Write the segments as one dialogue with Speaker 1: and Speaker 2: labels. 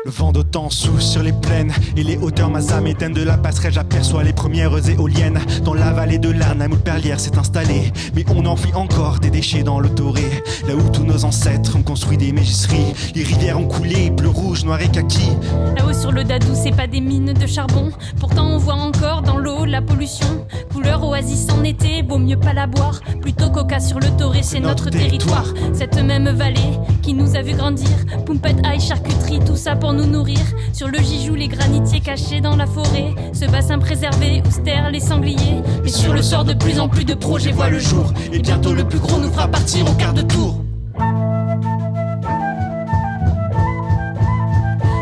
Speaker 1: Le vent d'autant souffle sur les plaines et les hauteurs Mazam éteignent de la passerelle. J'aperçois les premières éoliennes dans la vallée de l'Arne. Un moule perlière s'est installé, mais on enfouit encore des déchets dans le Toré. Là où tous nos ancêtres ont construit des mégisseries, les rivières ont coulé, bleu, rouge, noir et kaki.
Speaker 2: Là-haut sur le Dadou, c'est pas des mines de charbon. Pourtant on voit encore dans l'eau la pollution. Couleur oasis en été, vaut mieux pas la boire. Plutôt coca sur le Toré, c'est notre territoire. Cette même vallée qui nous a vu grandir. Pompette, ail, charcuterie, tout ça pour nous nourrir. Sur le Gijou, les granitiers cachés dans la forêt. Ce bassin préservé où se terrent les sangliers. Mais sur le sort, de plus en plus de projets voient le jour. Et bientôt le plus gros nous fera partir au quart de tour.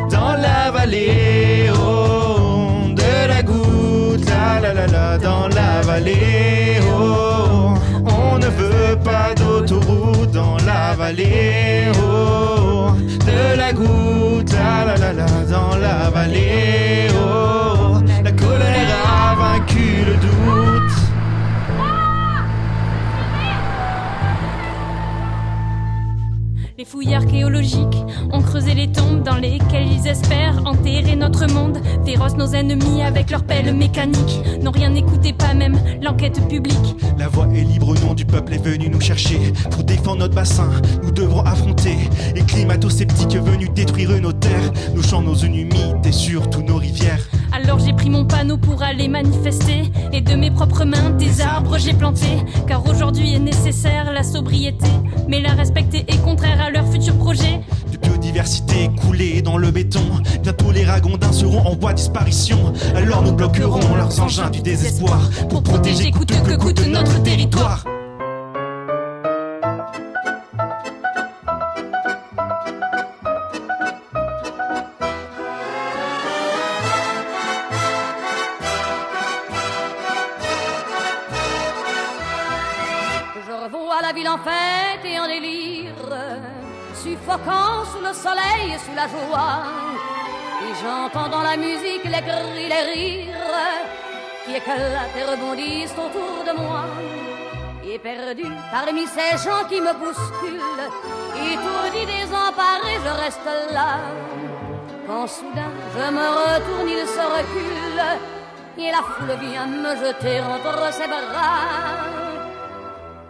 Speaker 1: Dans la vallée, oh, de la goutte, la la la, dans la vallée, oh, on ne veut pas d'autoroute. Dans la vallée, oh, de la goutte, la la la, dans la vallée, oh, la colère a vaincu le doute.
Speaker 2: Les fouilles archéologiques ont creusé les tombes dans lesquelles ils espèrent enterrer notre monde. Féroces nos ennemis avec leurs pelles mécaniques n'ont rien écouté, pas même l'enquête publique.
Speaker 1: La voix est libre, au nom du peuple est venu nous chercher. Pour défendre notre bassin, nous devrons affronter les climato-sceptiques venus détruire nos terres, nos champs, nos zones humides et surtout nos rivières.
Speaker 2: Alors j'ai pris mon panneau pour aller manifester, et de mes propres mains des arbres j'ai planté. Car aujourd'hui est nécessaire la sobriété, mais la respecter est contraire à leurs futurs projets.
Speaker 1: De biodiversité coulée dans le béton, bientôt les ragondins seront en voie de disparition. Alors nous bloquerons leurs engins du désespoir pour protéger coûte que coûte notre territoire.
Speaker 3: La ville en fête et en délire, suffocant sous le soleil et sous la joie. Et j'entends dans la musique les cris, les rires qui éclatent et rebondissent autour de moi. Et perdu parmi ces gens qui me bousculent, étourdi, désemparé, je reste là. Quand soudain je me retourne, il se recule, et la foule vient me jeter entre ses bras.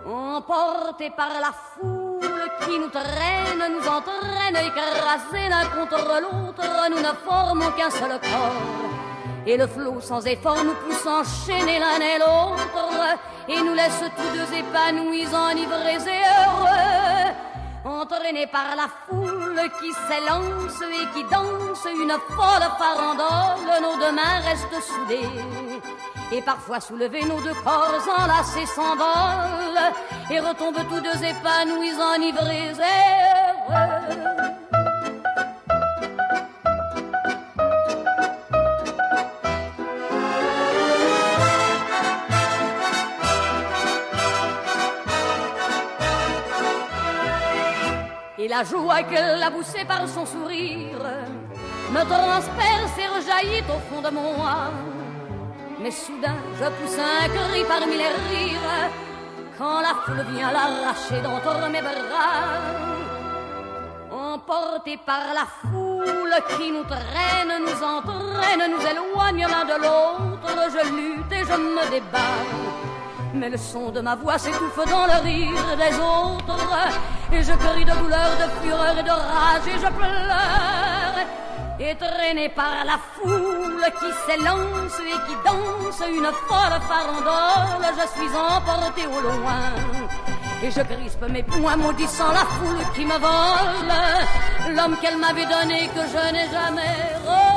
Speaker 3: Emportés par la foule qui nous traîne, nous entraîne, écrasés l'un contre l'autre, nous ne formons qu'un seul corps. Et le flot sans effort nous pousse enchaîner l'un et l'autre, et nous laisse tous deux épanouis, enivrés et heureux. Entraînés par la foule qui s'élance et qui danse une folle farandole, nos deux mains restent soudées. Et parfois soulevés, nos deux corps enlacés s'envolent et retombent tous deux épanouis, enivrés et heureux. Et la joie qu'elle a poussée par son sourire me transperce et rejaillit au fond de moi. Mais soudain je pousse un cri parmi les rires quand la foule vient l'arracher d'entre mes bras. Emportés par la foule qui nous traîne, nous entraîne, nous éloigne l'un de l'autre, je lutte et je me débat. Mais le son de ma voix s'étouffe dans le rire des autres, et je crie de douleur, de fureur et de rage, et je pleure. Et traîné par la foule qui s'élance et qui danse une folle farandole, je suis emporté au loin. Et je crispe mes poings maudissant la foule qui me vole l'homme qu'elle m'avait donné que je n'ai jamais revu.